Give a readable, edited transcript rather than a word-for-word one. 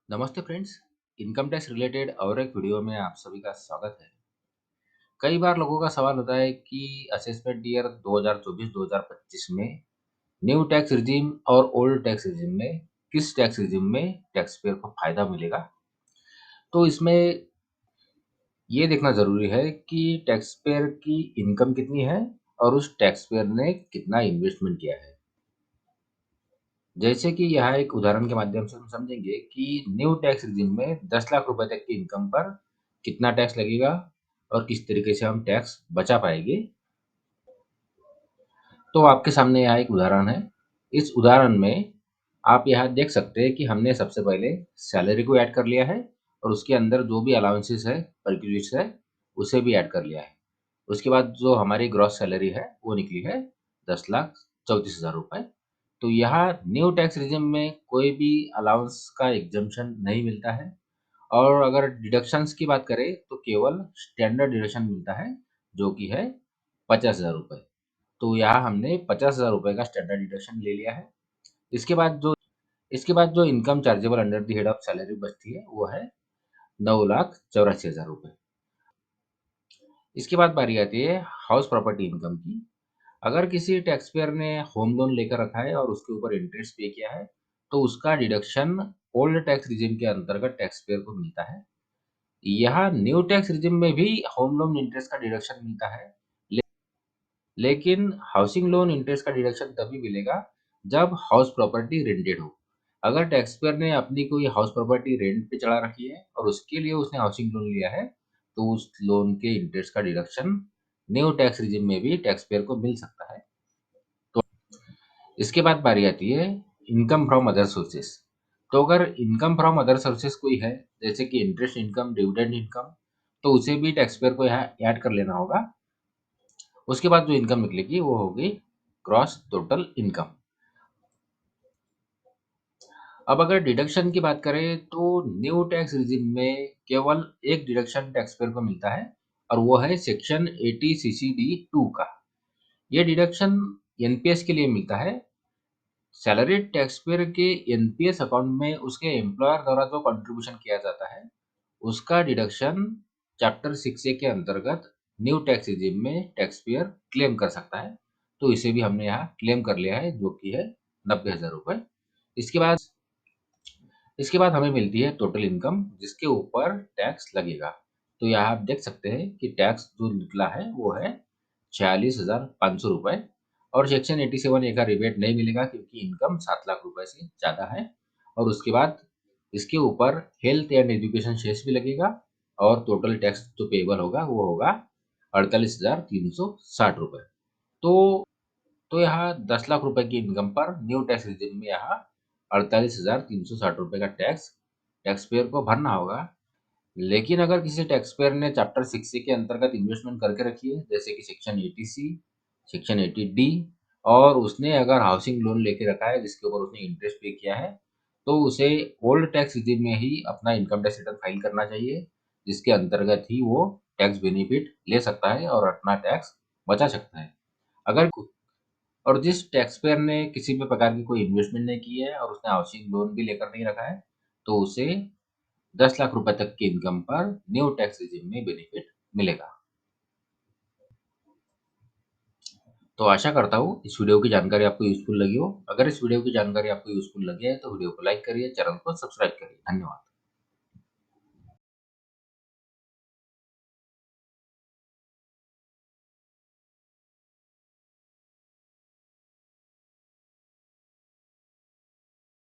नमस्ते friends. Income tax related और एक वीडियो में आप सभी का स्वागत है। कई बार लोगों का सवाल होता है कि असेसमेंट ईयर 2024-2025 में न्यू टैक्स रिजीम और ओल्ड टैक्स रिजीम में किस टैक्स रिजीम में टैक्स पेयर को फायदा मिलेगा। तो इसमें ये देखना जरूरी है कि टैक्स पेयर की इनकम कितनी है और उस टैक्स पेयर ने कितना इन्वेस्टमेंट किया है। जैसे कि यहाँ एक उदाहरण के माध्यम से हम समझेंगे कि न्यू टैक्स रिजिम में 10 लाख रुपए तक की इनकम पर कितना टैक्स लगेगा और किस तरीके से हम टैक्स बचा पाएंगे। तो आपके सामने यहाँ एक उदाहरण है। इस उदाहरण में आप यहाँ देख सकते हैं कि हमने सबसे पहले सैलरी को ऐड कर लिया है और उसके अंदर जो भी अलाउंसेस है, परक्यूजिट्स है, उसे भी ऐड कर लिया है। उसके बाद जो हमारी ग्रॉस सैलरी है वो निकली है 10,34,000 रुपए। तो यहाँ न्यू टैक्स रिजिम में कोई भी अलाउंस का एग्जम्पशन नहीं मिलता है। और अगर डिडक्शंस की बात करें तो केवल स्टैंडर्ड डिडक्शन मिलता है, जो कि है 50,000 रुपये। तो यहाँ हमने 50,000 रुपये का स्टैंडर्ड डिडक्शन ले लिया है। इसके बाद जो income chargeable under the head of salary बचती है वो है 9,84,000 रुपये। इसके बाद बारी आती है हाउस प्रॉपर्टी इनकम की। अगर किसी टैक्स पेयर ने होम लोन लेकर रखा है और उसके ऊपर इंटरेस्ट पे किया है तो उसका डिडक्शन ओल्ड टैक्स रिजिम के अंतर्गत टैक्स पेयर को मिलता है। यहाँ न्यू टैक्स रिजिम में भी होम लोन इंटरेस्ट का डिडक्शन मिलता है, ले, लेकिन हाउसिंग लोन इंटरेस्ट का डिडक्शन तभी मिलेगा जब हाउस प्रॉपर्टी रेंटेड हो। अगर टैक्स पेयर ने अपनी कोई हाउस प्रॉपर्टी रेंट पे चढ़ा रखी है और उसके लिए उसने हाउसिंग लोन लिया है तो उस लोन के इंटरेस्ट का डिडक्शन न्यू टैक्स रिजिम में भी टैक्स पेयर को मिल सकता है। तो इसके बाद बारी आती है इनकम फ्रॉम अदर सोर्सेस। तो अगर इनकम फ्रॉम अदर सोर्सेस कोई है, जैसे कि इंटरेस्ट इनकम, डिविडेंड इनकम, तो उसे भी टैक्स पेयर को यहाँ ऐड कर लेना होगा। उसके बाद जो इनकम निकलेगी वो होगी ग्रॉस टोटल इनकम। अब अगर डिडक्शन की बात करें तो न्यू टैक्स रिजिम में केवल एक डिडक्शन टैक्स पेयर को मिलता है और वो है सेक्शन 80 CCD 2 का। ये डिडक्शन एनपीएस के लिए मिलता है। सैलरी टैक्स पेयर के एनपीएस अकाउंट में उसके एम्प्लॉयर द्वारा जो कंट्रीब्यूशन किया जाता है उसका डिडक्शन चैप्टर 6A के अंतर्गत न्यू टैक्स रिजिम में टैक्स पेयर क्लेम कर सकता है। तो इसे भी हमने यहाँ क्लेम कर लिया है, जो कि है 90,000 रुपये। इसके बाद हमें मिलती है टोटल इनकम, जिसके ऊपर टैक्स लगेगा। तो यहाँ आप देख सकते हैं कि टैक्स जो निकला है वो है 46,500 रुपये। और सेक्शन 87A का रिबेट नहीं मिलेगा क्योंकि इनकम 7 लाख रुपए से ज़्यादा है। और उसके बाद इसके ऊपर हेल्थ एंड एजुकेशन शेष भी लगेगा और टोटल टैक्स जो पेबल होगा वो होगा 48,360 रुपये। तो यहाँ 10 लाख रुपए की इनकम पर न्यू टैक्स रिजिम में यहाँ 48,360 रुपये का टैक्स टैक्स पेयर को भरना होगा। लेकिन अगर किसी टैक्स पेयर ने चैप्टर 6C के अंतर्गत इन्वेस्टमेंट करके रखी है, जैसे कि सेक्शन 80C, सेक्शन 80D, और उसने अगर हाउसिंग लोन लेके रखा है जिसके ऊपर उसने इंटरेस्ट पे किया है, तो उसे ओल्ड टैक्स रिजिम में ही अपना इनकम टैक्स रिटर्न फाइल करना चाहिए, जिसके अंतर्गत ही वो टैक्स बेनिफिट ले सकता है और अपना टैक्स बचा सकता है। अगर और जिस टैक्स पेयर ने किसी भी प्रकार की कोई इन्वेस्टमेंट नहीं की है और उसने हाउसिंग लोन भी लेकर नहीं रखा है, तो उसे 10 लाख रुपए तक की इनकम पर न्यू टैक्स रिजिम में बेनिफिट मिलेगा। तो आशा करता हूँ इस वीडियो की जानकारी आपको यूजफुल लगी हो। अगर इस वीडियो की जानकारी आपको यूजफुल लगी है तो वीडियो को लाइक करिए, चैनल को सब्सक्राइब करिए। धन्यवाद।